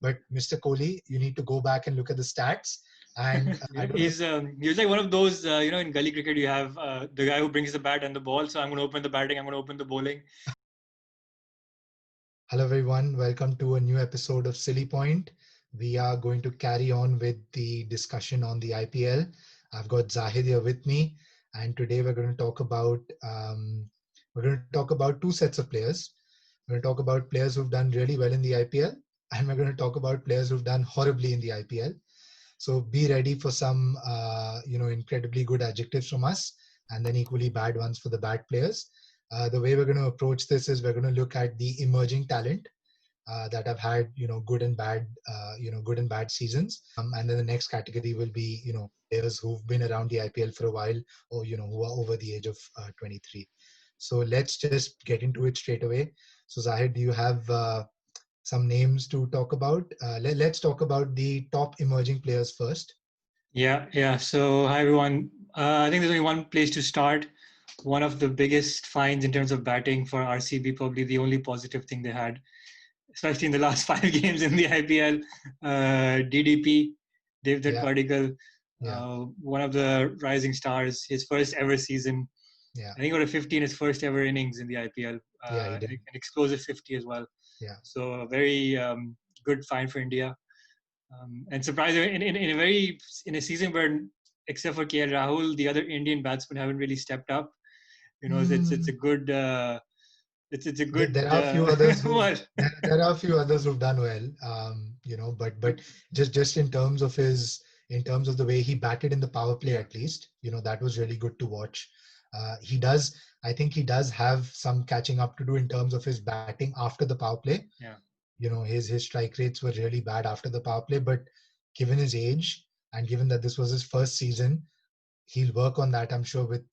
But Mr. Kohli, you need to go back and look at the stats. And I don't know. He's like one of those, in gully cricket, you have the guy who brings the bat and the ball. So I'm going to open the batting, I'm going to open the bowling. Hello, everyone. Welcome to a new episode of Silly Point. We are going to carry on with the discussion on the IPL. I've got Zahid here with me, and today we're going to talk about two sets of players. We're going to talk about players who've done really well in the IPL, and we're going to talk about players who've done horribly in the IPL. So be ready for some, incredibly good adjectives from us, and then equally bad ones for the bad players. The way we're going to approach this is we're going to look at the emerging talent that have had, good and bad seasons. And then the next category will be, players who've been around the IPL for a while, or, who are over the age of 23. So let's just get into it straight away. So Zahid, do you have some names to talk about? Let's talk about the top emerging players first. Yeah. So, hi, everyone. I think there's only one place to start. One of the biggest finds in terms of batting for RCB, probably the only positive thing they had, especially in the last 5 games in the IPL. DDP, Devdutt Padikkal, one of the rising stars, his first ever season. Yeah. I think he got a 50 in his first ever innings in the IPL. He did. An explosive 50 as well. Yeah. So a very good find for India. And surprisingly, in a season where, except for KL Rahul, the other Indian batsmen haven't really stepped up. It's a good. It's a good. There are a few others. There are a few others who've done well. But just in terms of the way he batted in the power play, at least, that was really good to watch. I think he does have some catching up to do in terms of his batting after the power play. Yeah. His strike rates were really bad after the power play, but given his age and given that this was his first season, he'll work on that, I'm sure, with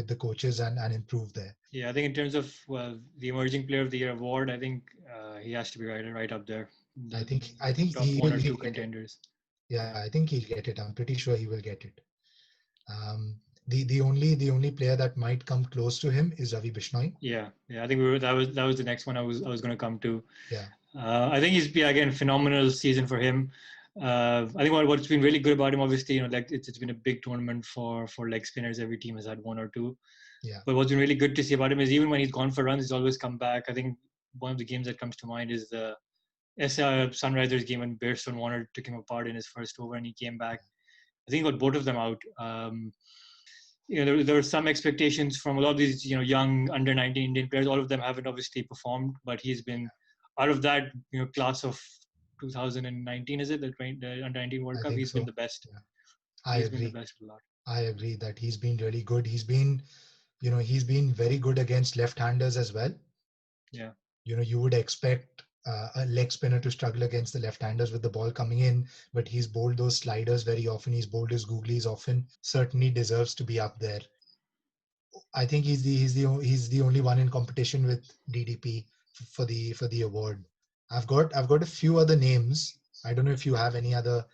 the coaches and improve there. Yeah, I think in terms of the Emerging Player of the Year award, I think he has to be right up there. I think top he one will or two contenders. Yeah, I think he'll get it. I'm pretty sure he will get it. The only player that might come close to him is Ravi Bishnui. Yeah. I think that was the next one I was going to come to. Yeah. I think he's been, again, phenomenal season for him. I think what's been really good about him, obviously, it's been a big tournament for leg spinners. Every team has had one or two. Yeah. But what's been really good to see about him is even when he's gone for runs, he's always come back. I think one of the games that comes to mind is the Sunrisers game when Bairstow Warner took him apart in his first over and he came back. I think he got both of them out. There were some expectations from a lot of these, young under 19 Indian players. All of them haven't obviously performed, but he's been out of that, class of 2019, is it the under 19 World Cup? He's been the best. Yeah. I agree. Been the best a lot. I agree that he's been really good. He's been very good against left-handers as well. Yeah. You would expect a leg spinner to struggle against the left-handers with the ball coming in, but he's bowled those sliders very often. He's bowled his googlies often. Certainly deserves to be up there. I think he's the only one in competition with DDP for the award. I've got a few other names. I don't know if you have any other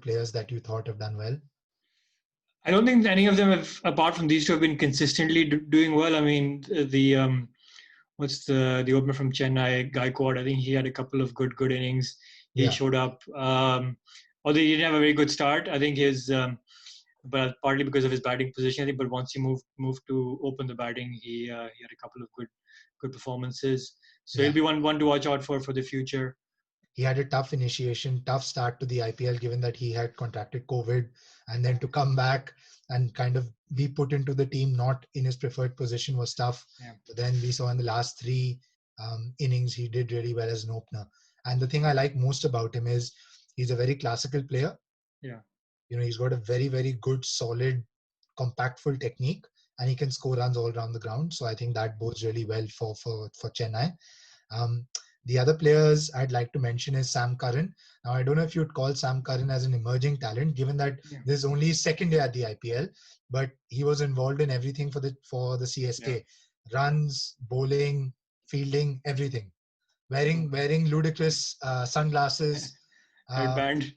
players that you thought have done well. I don't think any of them have, apart from these two, have been consistently doing well. I mean, the what's the opener from Chennai, Gaikwad? I think he had a couple of good innings. He showed up. Although he didn't have a very good start, I think but partly because of his batting position. I think, but once he moved to open the batting, he had a couple of good performances. So he'll be one to watch out for the future. He had a tough initiation, tough start to the IPL, given that he had contracted COVID, and then to come back and kind of be put into the team not in his preferred position was tough. Yeah. But then we saw in the last 3 innings, he did really well as an opener. And the thing I like most about him is he's a very classical player. Yeah. He's got a very, very good, solid, compact full technique, and he can score runs all around the ground. So I think that bodes really well for Chennai. The other players I'd like to mention is Sam Curran. Now, I don't know if you'd call Sam Curran as an emerging talent, given that this is only his second year at the IPL, but he was involved in everything for the CSK. Yeah. Runs, bowling, fielding, everything. Wearing ludicrous sunglasses. Headband.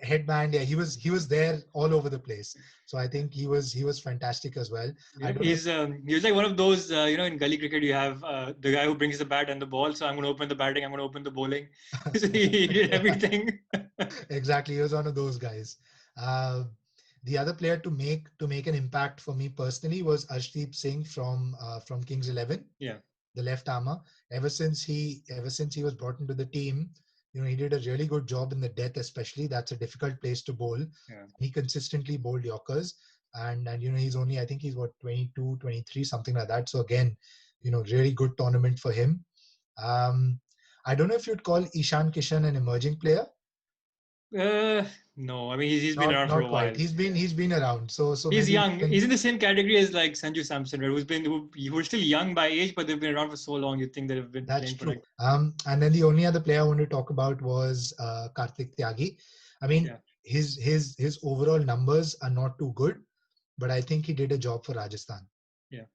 headband. Yeah, he was there all over the place. So I think he was fantastic as well. I Yeah, don't know. he's like one of those, in gully cricket you have the guy who brings the bat and the ball. So I'm going to open the batting, I'm going to open the bowling. So he did everything. Exactly, he was one of those guys. Uh, the other player to make an impact for me personally was Arshdeep Singh from Kings 11, Yeah, the left armor. Ever since he was brought into the team, he did a really good job in the death, especially. That's a difficult place to bowl. yeah. He consistently bowled Yorkers, and he's only, I think he's what, 22, 23, something like that. So again, really good tournament for him. Um, I don't know if you'd call Ishan Kishan an emerging player. Uh, no, I mean he's been Not around for a not quite. while. He's been around. So He's maybe we young. can. He's in the same category as like Sanju Samson, right? Who are still young by age, but they've been around for so long. You think they've been That's playing for true. like, And then the only other player I want to talk about was Karthik Tyagi. I mean, yeah, his overall numbers are not too good, but I think he did a job for Rajasthan. yeah,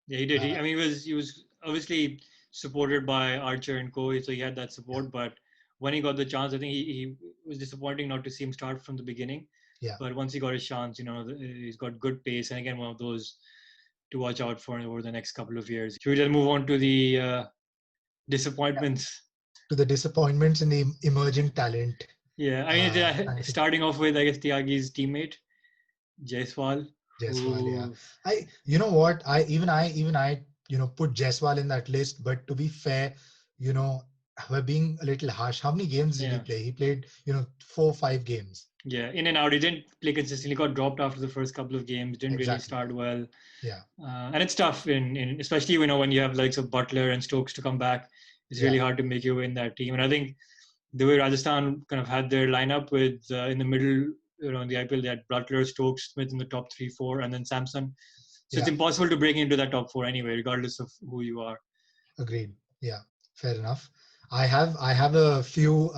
yeah. He did. Uh, I mean, he was obviously supported by Archer and Kohli, so he had that yeah, support. But when he got the chance, I think he was disappointing not to see him start from the beginning. yeah, But once he got his chance, he's got good pace, and again, one of those to watch out for over the next couple of years. Should we just move on to the yeah. disappointments? To the disappointments in the emerging talent. Yeah, I mean, Thank you, starting off with, I guess, Tiagi's teammate, Jaiswal, Jaiswal. Yeah, who, you know what? I put Jaiswal in that list. But to be fair, you know, we're being a little harsh. How many games did he yeah, play? He played, 4 5 games. yeah, in and out. He didn't play consistently, got dropped after the first couple of games, didn't really Exactly. start well. Yeah. And it's tough, especially, when you have likes of Butler and Stokes to come back. It's Yeah. really hard to make your way in that team. And I think the way Rajasthan kind of had their lineup with in the middle, in the IPL, they had Butler, Stokes, Smith in the top 3, 4, and then Samson. So it's Yeah. impossible to break into that top 4 anyway, regardless of who you are. Agreed. Yeah. Fair enough. I have a few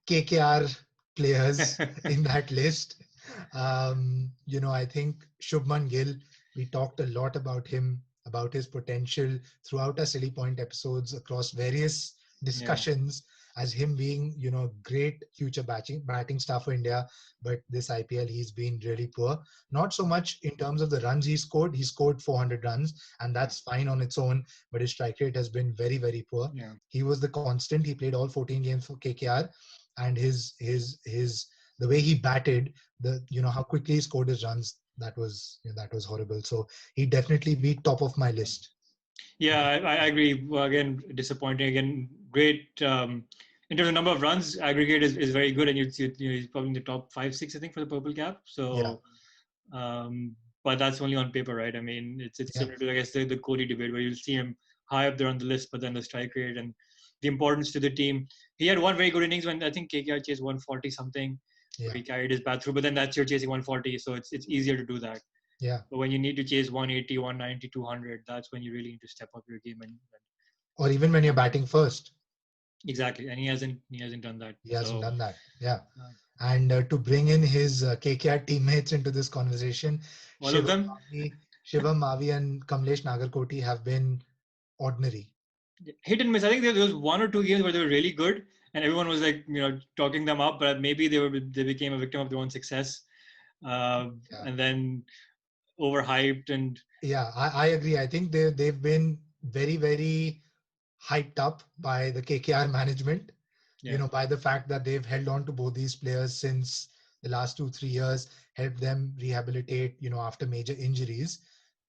KKR players in that list. I think Shubman Gill, we talked a lot about him, about his potential throughout our Silly Point episodes across various Yeah, discussions as him being, great future batting star for India. But this IPL, he's been really poor. Not so much in terms of the runs he scored. He scored 400 runs, and yeah, that's fine on its own. But his strike rate has been very, very poor. yeah. He was the constant. He played all 14 games for KKR, and his the way he batted, how quickly he scored his runs, that was horrible. So he definitely be top of my list. Yeah, I agree. Well, again, disappointing. Again, great. In terms of number of runs, aggregate is very good, and he's probably in the top 5, 6, I think, for the purple cap. Yeah, So, but that's only on paper, right? I mean, it's yeah, similar to, I guess, the Kohli debate, where you'll see him high up there on the list, but then the strike rate and the importance to the team. He had one very good innings when I think KKR chased 140 something, where yeah, he carried his bat through. But then that's you're chasing 140, so it's easier to do that. yeah. But when you need to chase 180, 190, 200, that's when you really need to step up your game and Or even when you're perform. batting first, Exactly, and he hasn't done that. he hasn't So done that. Yeah. uh, And to bring in his KKR teammates into this conversation, all of Shivam them, Mavi, Shivam Mavi and Kamlesh Nagarkoti have been ordinary. hit and miss. I think there was 1 or 2 games where they were really good, and everyone was like talking them up, but maybe they became a victim of their own success, uh, Yeah. and then overhyped and Yeah, I agree. I think they've been very, very hyped up by the KKR management, yeah, by the fact that they've held on to both these players since the last 2 3 years, helped them rehabilitate, after major injuries.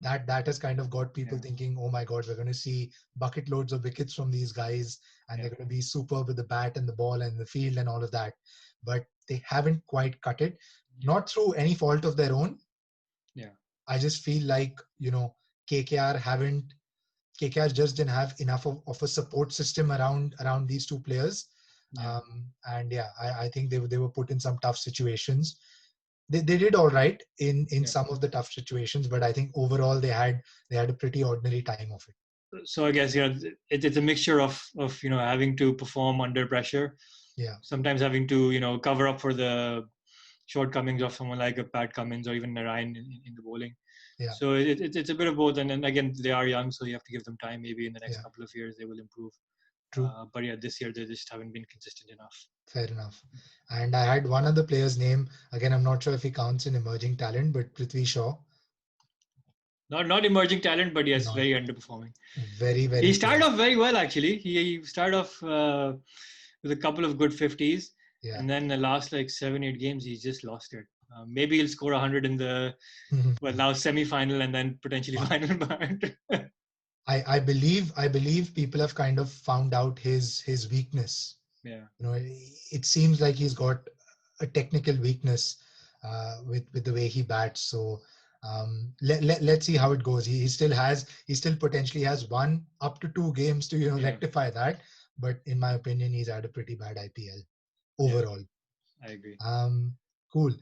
That has kind of got people yeah, thinking, oh my God, we're going to see bucket loads of wickets from these guys, and yeah, they're going to be superb with the bat and the ball and the field and all of that. But they haven't quite cut it, yeah, not through any fault of their own. yeah, I just feel like, KKR haven't KKR just didn't have enough of a support system around these two players. yeah, And yeah, I think they were put in some tough situations. They did all right in yeah. some of the tough situations, but I think overall they had a pretty ordinary time of it. So I guess it's a mixture of having to perform under pressure, Yeah, sometimes having to cover up for the shortcomings of someone like a Pat Cummins or even Narayan in the bowling. yeah, So it's a bit of both, and then again they are young, so you have to give them time. Maybe in the next yeah. couple of years they will improve. True. But yeah, this year they just haven't been consistent enough. Fair enough. And I had one other player's name. Again, I'm not sure if he counts in emerging talent, but Prithvi Shaw. Not emerging talent, but yes, Not very underperforming. very, He very started poor. off very well actually. He started off with a couple of good 50s, Yeah. and then the last like 7-8 games he's just lost it. Maybe he'll score 100 in the now semi-final and then potentially final. But I believe people have kind of found out his weakness. yeah, It seems like he's got a technical weakness with the way he bats. So let's see how it goes. He still potentially has 1 up to 2 games to yeah, rectify that. But in my opinion, he's had a pretty bad IPL yeah, overall. I agree. Um, cool.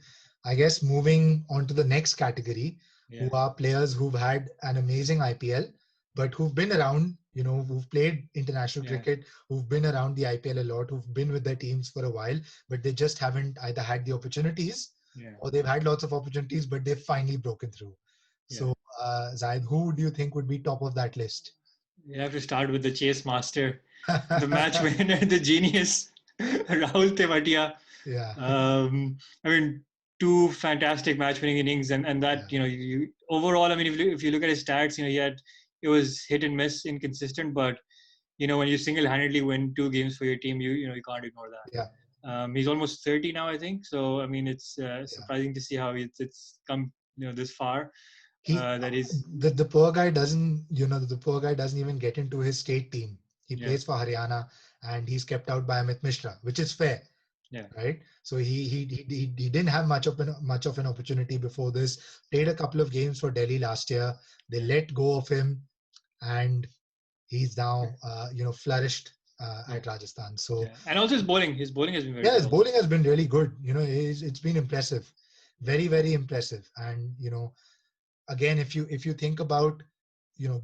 I guess moving on to the next category, who Yeah, are players who've had an amazing IPL, but who've been around, who've played international yeah, cricket, who've been around the IPL a lot, who've been with their teams for a while, but they just haven't either had the opportunities yeah, or they've had lots of opportunities, but they've finally broken through. yeah. So, Zaid, who do you think would be top of that list? You have to start with the chase master, the match winner, the genius, Rahul Tewatia. Yeah, I mean, two fantastic match winning innings, and that yeah, you overall. I mean, if you look at his stats, it was hit and miss, inconsistent, but when you single handedly win 2 games for your team, you can't ignore that. yeah. He's almost 30 now, I think. So I mean, it's Yeah. surprising to see how it's come this far. He That is, the poor guy doesn't the poor guy doesn't even get into his state team. He yeah, plays for Haryana and he's kept out by Amit Mishra, which is fair, yeah, right? So he didn't have much of an opportunity before this. Played a couple of games for Delhi last year. They yeah, let go of him, and he's now flourished yeah, at Rajasthan. So yeah. And also his bowling has been very yeah, good his also. bowling has been really good. It's been impressive, Yeah, very, very impressive. And again, if you think about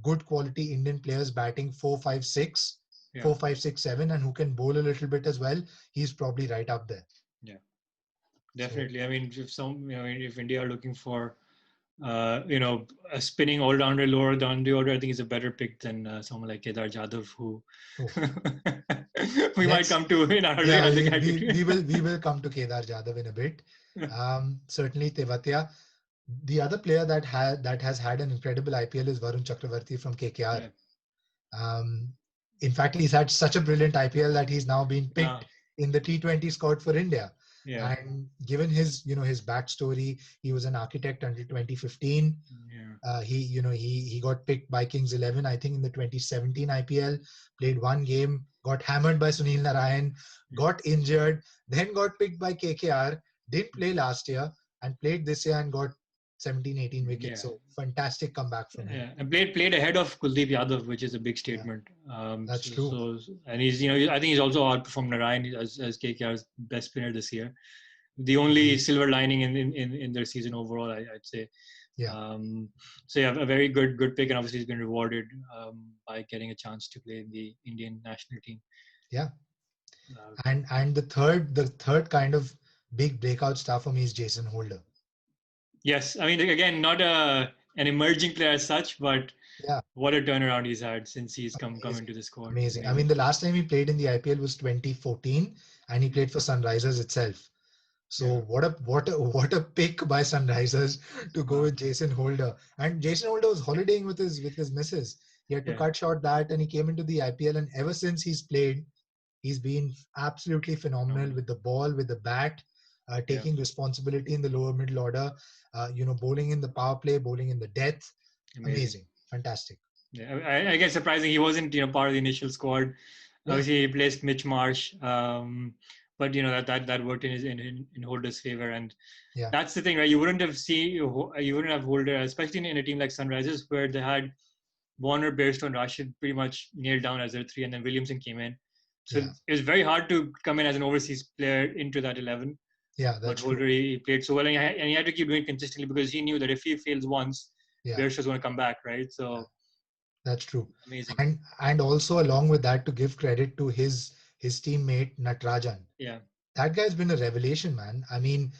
good quality Indian players batting 4, 5, 6, yeah, 4, 5, 6, 7, and who can bowl a little bit as well, he's probably right up there. yeah. So Definitely. I mean, if India are looking for, a spinning all rounder, lower down the order, I think is a better pick than someone like Kedar Jadhav, who oh, we might let's come to in our yeah, other we, category. we will we will come to Kedar Jadhav in a bit. Certainly Tewatia. The other player that has had an incredible IPL is Varun Chakravarthy from KKR. Yeah, Um, in fact, he's had such a brilliant IPL that he's now been picked now, in the T20 squad for India. yeah, And given his backstory, he was an architect until 2015. yeah, He got picked by Kings 11, I think, in the 2017 IPL. Played 1 game, got hammered by Sunil Narayan, yeah, got injured, then got picked by KKR. Didn't play last year and played this year and got 17, 18 wickets. yeah. So fantastic comeback from him. Yeah, and played ahead of Kuldeep Yadav, which is a big Yeah, statement. that's true. And I think he's also outperformed Narayan as KKR's best spinner this year. The only Agreed. silver lining in their season overall, I'd say. Yeah. So yeah, a very good pick, and obviously he's been rewarded by getting a chance to play in the Indian national team. Yeah. Uh, And the third kind of big breakout star for me is Jason Holder. yes, I mean again, not an emerging player as such, but Yeah, what a turnaround he's had since he's come amazing. into the squad. Amazing. I mean, Amazing. the last time he played in the IPL was 2014 and he played for Sunrisers itself. So Yeah. what a pick by Sunrisers to go Wow. with Jason Holder. And Jason Holder was holidaying with his missus. He had to Yeah. cut short that and he came into the IPL, and ever since he's played, he's been absolutely phenomenal Phenomenal. with the ball, with the bat, Yeah. taking responsibility in the lower middle order, bowling in the power play, bowling in the death. Amazing. Amazing. Fantastic. Yeah. I guess surprising he wasn't part of the initial squad. Yeah. Obviously, he placed Mitch Marsh, but that worked in Holder's favor, and Yeah. that's the thing, right? You wouldn't have Holder, especially in a team like Sunrisers, where they had Warner, Bairstow, Rashid pretty much nailed down as their three, and then Williamson came in. So Yeah. it was very hard to come in as an overseas player into that 11. Yeah. But That's true. Holder, he played so well, and he had to keep doing it consistently because he knew that if he fails once, Yeah. Bairstow's going to come back, right? Yeah. So That's true. amazing. And also along with that, to give credit to his teammate Natarajan. Yeah, That guy's been a revelation, man. I mean,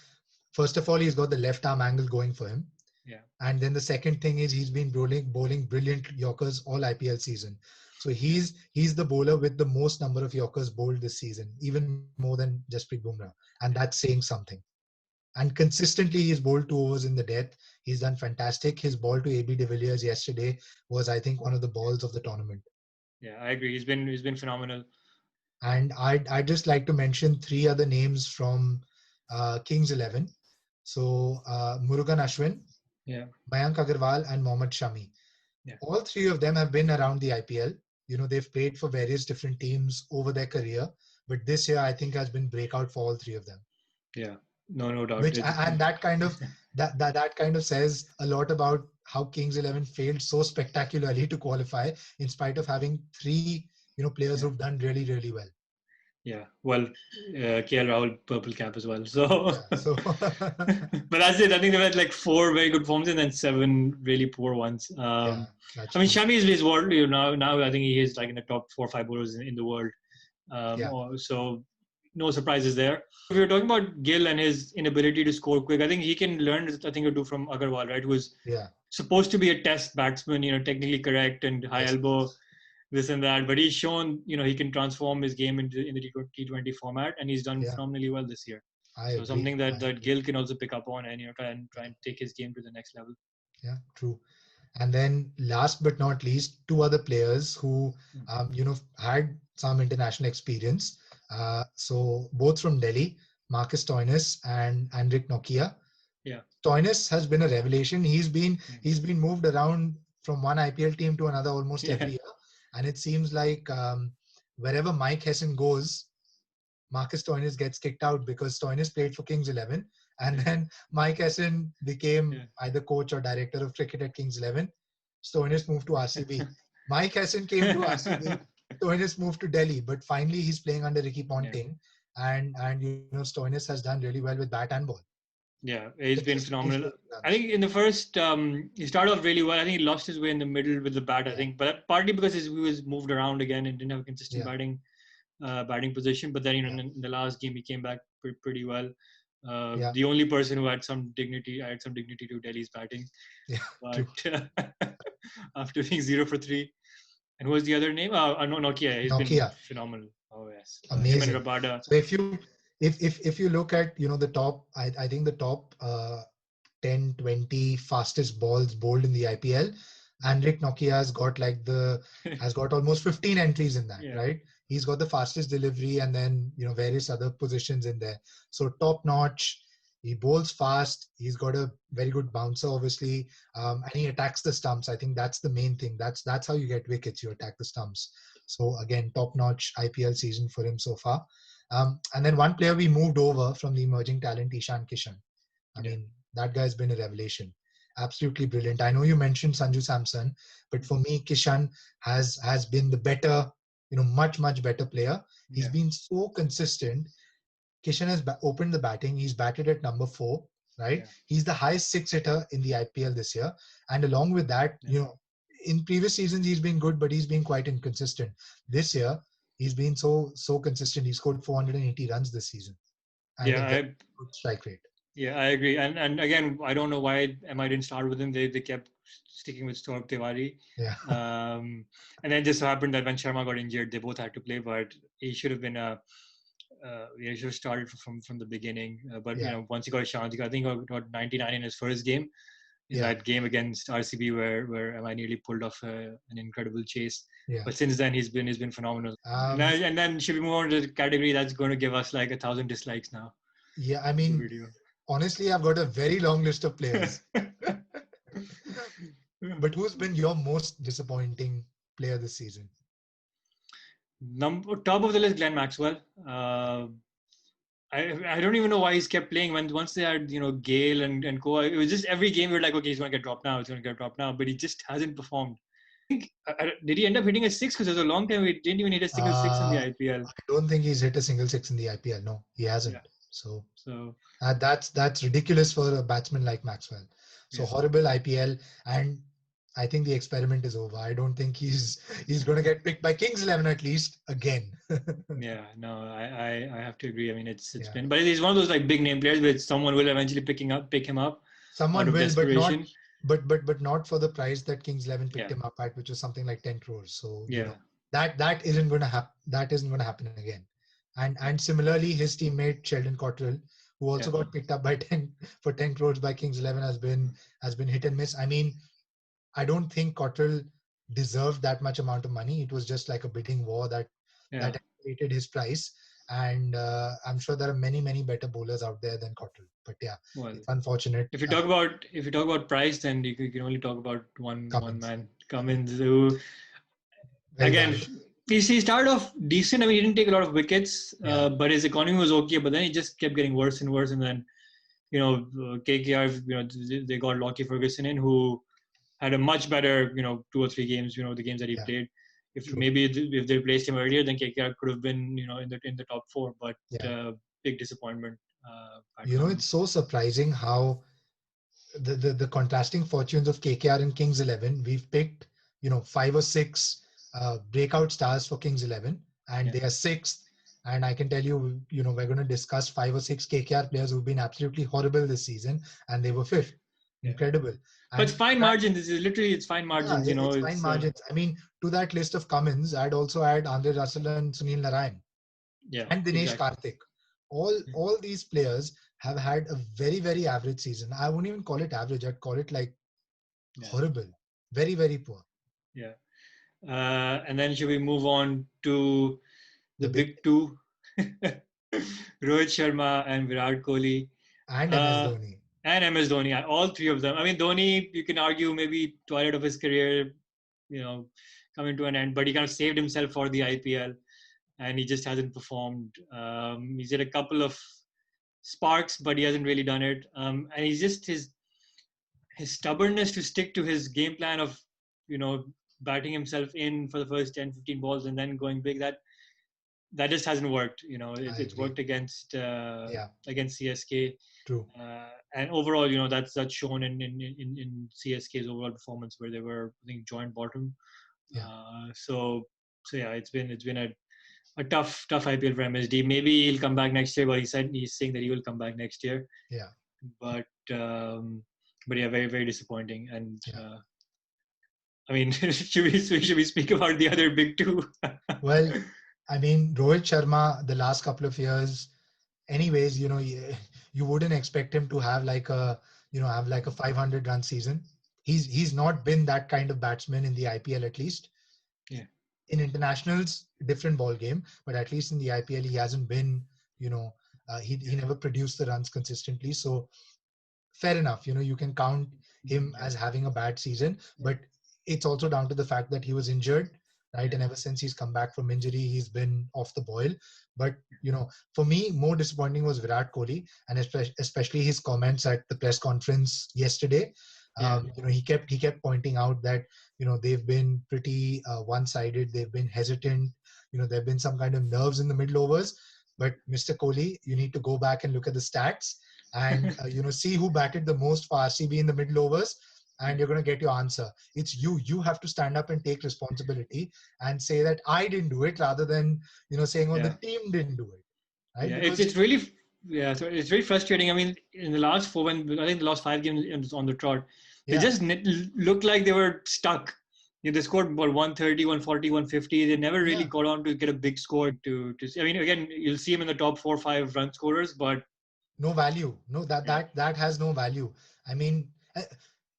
first of all, he's got the left arm angle going for him. Yeah. And then the second thing is he's been bowling brilliant Yorkers all IPL season. So he's the bowler with the most number of Yorkers bowled this season, even more than Jasprit Bumrah, and that's saying something. And consistently he's bowled 2 overs in the death. He's done fantastic. His ball to AB de Villiers yesterday was, I think, one of the balls of the tournament. Yeah, I agree. He's been phenomenal. And I'd just like to mention three other names from Kings 11. So Murugan Ashwin, Yeah. Mayank Agarwal, and Mohammad Shami. Yeah. All three of them have been around the IPL. They've played for various different teams over their career, but this year I think has been breakout for all three of them. Yeah. No doubt. Which and that kind of says a lot about how Kings 11 failed so spectacularly to qualify, in spite of having three players Yeah. who've done really, really well. Yeah. Well, KL Rahul purple cap as well. So, Yeah, so but that's it. I think they've had like 4 very good forms and then 7 really poor ones. yeah, that's I mean, true. Shami is world. Now I think he is like in the top 4 or 5 bowlers in the world. Yeah, So no surprises there. If you're talking about Gill and his inability to score quick, I think he can learn a thing or two from Agarwal, right? Who's yeah, supposed to be a test batsman, technically correct and high yes, elbow, this and that. But he's shown, he can transform his game in the T20 format, and he's done yeah. phenomenally well this year. I So agree. something that Gill can also pick up on and try and take his game to the next level. Yeah, true. And then last but not least, two other players who, had some international experience. So both from Delhi, Marcus Stoinis and Rick Nokia. Yeah. Stoinis has been a revelation. He's been Yeah. he's been moved around from one IPL team to another almost Yeah. every year, and it seems like wherever Mike Hesson goes, Marcus Stoinis gets kicked out because Stoinis played for Kings 11, and then Mike Hesson became either coach or director of cricket at Kings 11. Stoinis moved to RCB. Mike Hesson came to RCB. Stoinis moved to Delhi, but finally he's playing under Ricky Ponting, and Stoinis has done really well with bat and ball. Yeah, he's been Consistently phenomenal. scoring runs. I think in the first, he started off really well. I think he lost his way in the middle with the bat. I think, but partly because he was moved around again and didn't have a consistent batting position. But then, in the last game, he came back pretty well. The only person who had some dignity to Delhi's batting. Yeah, but after being 0 for 3, and who was the other name? No, Nokia. He's been phenomenal. Oh yes, amazing. Him and Rabada. So if you look at the top, I think the top 10, 20 fastest balls bowled in the IPL, and Rick Nokia has got almost 15 entries in that, right? He's got the fastest delivery and then various other positions in there. So top notch. He bowls fast. He's got a very good bouncer, obviously, and he attacks the stumps. I think that's the main thing. That's how you get wickets. You attack the stumps. So again, top notch IPL season for him so far. And then one player we moved over from the emerging talent, Ishan Kishan. I mean, that guy's been a revelation. Absolutely brilliant. I know you mentioned Sanju Samson, but for me, Kishan has been the better, much better player. He's been so consistent. Kishan has opened the batting. He's batted at number 4, right? Yeah. He's the highest 6-hitter in the IPL this year. And along with that, in previous seasons, he's been good, but he's been quite inconsistent. This year, he's been so consistent. He scored 480 runs this season. And a good strike rate. Yeah, I agree. And again, I don't know why MI didn't start with him. They kept sticking with Saurabh Tiwari. Yeah. And then just so happened that when Sharma got injured, they both had to play. But he should have been he should have started from the beginning. But once he got a chance, I think he got 99 in his first game. In that game against RCB, where MI nearly pulled off an incredible chase. Yeah. But since then, he's been phenomenal. And then should we move on to the category that's going to give us like 1,000 dislikes now? Yeah, I mean, honestly, I've got a very long list of players. But who's been your most disappointing player this season? Top of the list, Glenn Maxwell. I don't even know why he's kept playing. Once they had Gayle and Co. It was just every game we were like, okay, he's going to get dropped now. He's going to get dropped now. But he just hasn't performed. Did he end up hitting a 6? Because it was a long time we didn't even hit a single 6 in the IPL. I don't think he's hit a single 6 in the IPL. No, he hasn't. Yeah. So that's ridiculous for a batsman like Maxwell. So horrible IPL, and I think the experiment is over. I don't think he's going to get picked by Kings 11 at least again. I have to agree. I mean, it's been, but he's one of those like big name players where someone will eventually pick him up. Someone will, but but not for the price that Kings 11 picked Yeah, him up at, which was something like 10 crores. So yeah, that isn't going to happen. That isn't going to happen again. And similarly, his teammate Sheldon Cottrell, who also yeah. got picked up by 10 for 10 crores by Kings 11, has been hit and miss. I mean, I don't think Cottrell deserved that much amount of money. It was just like a bidding war that Yeah. inflated his price. And I'm sure there are many better bowlers out there than Cottrell. But yeah, Well, it's unfortunate. if you talk about price, then you can only talk about one Cummins, man, Cummins, who very again valid. he started off decent. I mean, he didn't take a lot of wickets, Yeah, but his economy was okay. But then he just kept getting worse and worse, and then KKR, they got Lockie Ferguson in, who had a much better 2 or 3 games, the games that he yeah, played. If true. maybe if they replaced him earlier, then KKR could have been in the top four. But Yeah. big disappointment at It's Cummins. so surprising how the contrasting fortunes of KKR and Kings 11. We've picked, 5 or 6 breakout stars for Kings 11, and Yeah, they are sixth. And I can tell you, we're going to discuss 5 or 6 KKR players who've been absolutely horrible this season, and they were fifth. yeah. Incredible. But it's And fine margins. This is literally it's fine yeah, margins. it's fine It's margins. I mean, to that list of Cummins, I'd also add Andre Russell and Sunil Narayan yeah, and Dinesh exactly. Karthik. All these players have had a very average season. I wouldn't even call it average. I'd call it like Yeah, horrible, very poor. yeah. And then should we move on to the The big big two, Rohit Sharma and Virat Kohli, and MS uh, Dhoni. and MS Dhoni. All three of them. I mean, Dhoni, you can argue maybe twilight of his career, you know, coming to an end, but he kind of saved himself for the IPL, and he just hasn't performed. He's had a couple of sparks, but he hasn't really done it. And he's just his stubbornness to stick to his game plan of you know batting himself in for the first 10-15 balls and then going big, that just hasn't worked. I It's agree. worked against Yeah, CSK, true. and overall that's shown in CSK's overall performance, where they were, I think, joint bottom. Yeah, So yeah, it's been a tough IPL for MSD. Maybe he'll come back next year, but he's saying that he will come back next year. yeah, But um, but yeah, very disappointing. And yeah. I mean, should we speak about the other big two? Well, I mean, Rohit Sharma, the last couple of years, anyways, you wouldn't expect him to have like a 500 run season. He's not been that kind of batsman in the IPL, at least. Yeah, In internationals, different ball game, but at least in the IPL, he hasn't been, you know, he yeah, never produced the runs consistently. So fair enough, you can count him yeah, as having a bad season, but it's also down to the fact that he was injured, right? yeah, And ever since he's come back from injury, he's been off the boil. But for me, more disappointing was Virat Kohli, and especially his comments at the press conference yesterday. yeah, He kept pointing out that they've been pretty one-sided. They've been hesitant. There've been some kind of nerves in the middle overs. But Mr. Kohli, you need to go back and look at the stats and see who batted the most for RCB in the middle overs, yeah, and you're going to get your answer. It's you have to stand up and take responsibility and say that I didn't do it, rather than saying, oh, the yeah. team didn't do it, right? Yeah, Because it's really, yeah. So it's very frustrating. I mean, in the last four, when I think the last 5 games on the trot, they yeah, just looked like they were stuck. They scored about 130, 140, 150. They never really yeah, got on to get a big score. To I mean, again, you'll see him in the top 4 or 5 run scorers, but no value. No, that yeah, that that has no value. I mean,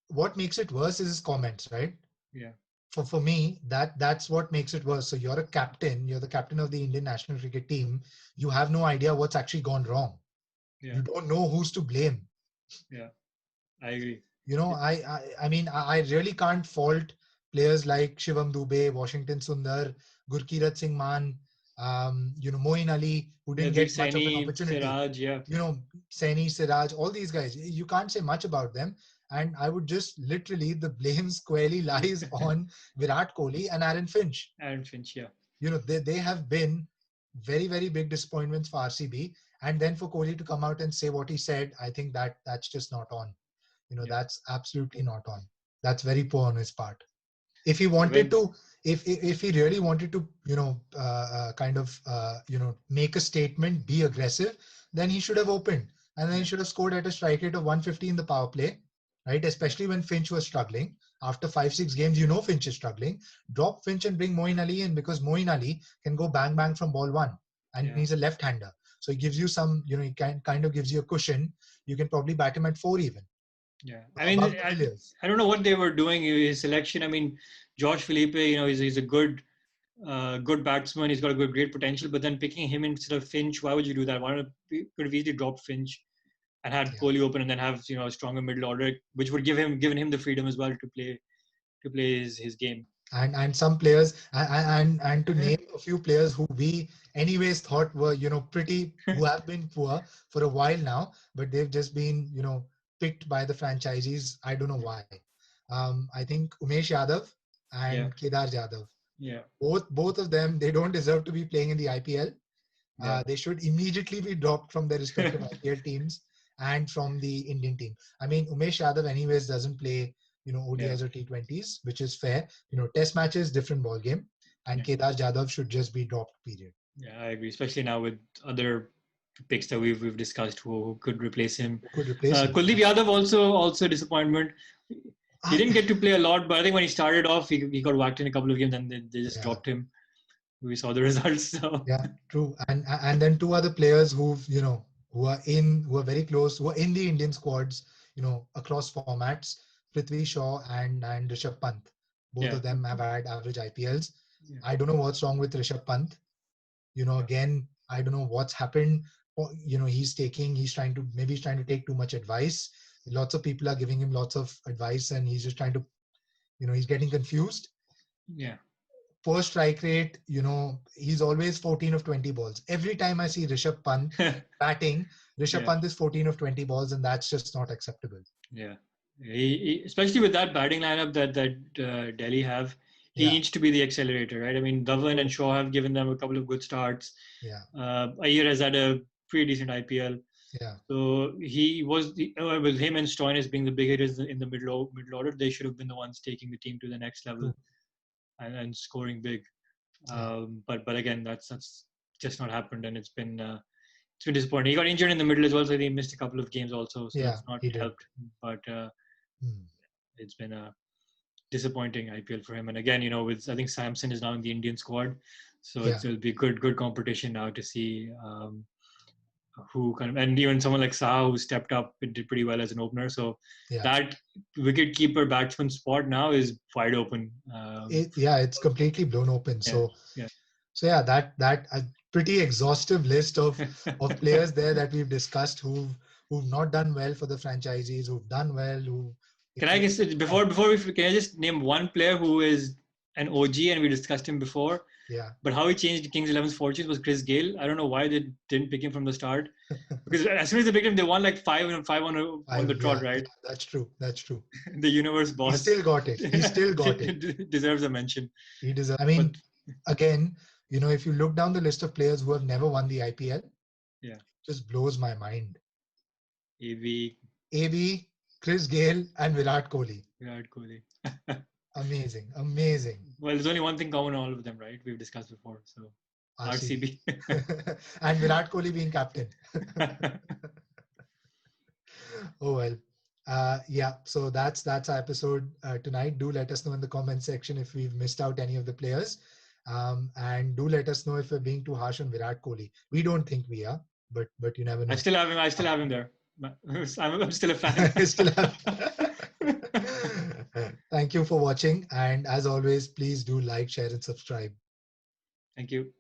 what makes it worse is his comments, right? yeah, For me, that's what makes it worse. So you're a captain, you're the captain of the Indian national cricket team. You have no idea what's actually gone wrong. yeah, You don't know who's to blame. yeah. I agree. I, It, I mean, I really can't fault players like Shivam Dube, Washington Sundar, Gurkirat Singh Mann, Moeen Ali, who didn't Naveed get much of an Saini, opportunity. Siraj, yeah, Saini, Siraj, all these guys. You can't say much about them. And I would just literally, the blame squarely lies on Virat Kohli and Aaron Finch. Aaron Finch, yeah, They have been very big disappointments for RCB. And then for Kohli to come out and say what he said, I think that's just not on. yeah. That's absolutely not on. That's very poor on his part. If he So wanted when to, if he really wanted to, kind of, make a statement, be aggressive, then he should have opened, and then he yeah, should have scored at a strike rate of 150 in the power play, right? Especially when Finch was struggling. After 5-6 games, Finch is struggling. Drop Finch and bring Moeen Ali in, because Moeen Ali can go bang bang from ball one, and he's a left-hander. So he gives you some, he kind of gives you a cushion. You can probably bat him at 4 even. Yeah, Above the Villiers. I don't know what they were doing. His selection. I mean, Josh Philippe, he's a good batsman. He's got a great potential. But then picking him instead of Finch, why would you do that? Why not could have easily dropped Finch and had Kohli open, and then have a stronger middle order, which would given him the freedom as well to play his game. And some players, and to name a few players who we anyways thought were pretty, who have been poor for a while now, but they've just been picked by the franchisees. I don't know why. I think Umesh Yadav and Kedar Jadhav. Yeah. Both of them, they don't deserve to be playing in the IPL. They should immediately be dropped from their respective IPL teams and from the Indian team. I mean, Umesh Yadav anyways doesn't play ODIs or T20s, which is fair. Test matches, different ball game. And Kedar Jadhav should just be dropped, period. Yeah, I agree. Especially now with other picks that we've discussed who could replace him. Kuldeep Yadav also disappointment. He didn't get to play a lot, but I think when he started off, he got whacked in a couple of games, and they just dropped him. We saw the results. So. Yeah, true. And then two other players who are very close, who are in the Indian squads, across formats. Prithvi Shaw and Rishabh Pant. Both of them have had average IPLs. Yeah. I don't know what's wrong with Rishabh Pant. Again, I don't know what's happened. He's trying to take too much advice. Lots of people are giving him lots of advice, and he's just trying to, he's getting confused. Yeah. Post strike rate, he's always 14 of 20 balls. Every time I see Rishabh Pant batting, Rishabh Pant is 14 of 20 balls, and that's just not acceptable. Yeah. He, especially with that batting lineup that Delhi have, he needs to be the accelerator, right? I mean, Dhawan and Shaw have given them a couple of good starts. Yeah. Iyer has had a pretty decent IPL. Yeah. So he was with him and Stoinis being the big hitters in the middle order, they should have been the ones taking the team to the next level and scoring big. But again, that's just not happened, and it's been disappointing. He got injured in the middle as well, so he missed a couple of games also. So that's not helped. But it's been a disappointing IPL for him. And again, with I think Samson is now in the Indian squad, so it'll be good competition now to see who and even someone like Saha who stepped up and did pretty well as an opener. So that wicket keeper batsman spot now is wide open. It's completely blown open. So that a pretty exhaustive list of players there that we've discussed who've not done well for the franchisees, who've done well, Can I guess before can I just name one player who is an OG, and we discussed him before? Yeah. But how he changed Kings 11's fortunes was Chris Gayle. I don't know why they didn't pick him from the start. Because as soon as they picked him, they won like 5 on the trot, right? Yeah, that's true. The universe boss. He still got it. Deserves a mention. He deserves. I mean, again, if you look down the list of players who have never won the IPL, it just blows my mind. AB, Chris Gayle, and Virat Kohli. Amazing. Well, there's only one thing common in all of them, right? We've discussed before. So RCB. And Virat Kohli being captain. Oh well. So that's our episode tonight. Do let us know in the comment section if we've missed out any of the players. And do let us know if we're being too harsh on Virat Kohli. We don't think we are, but you never know. I still have him there. I'm still a fan. Thank you for watching, and as always, please do like, share, and subscribe. Thank you.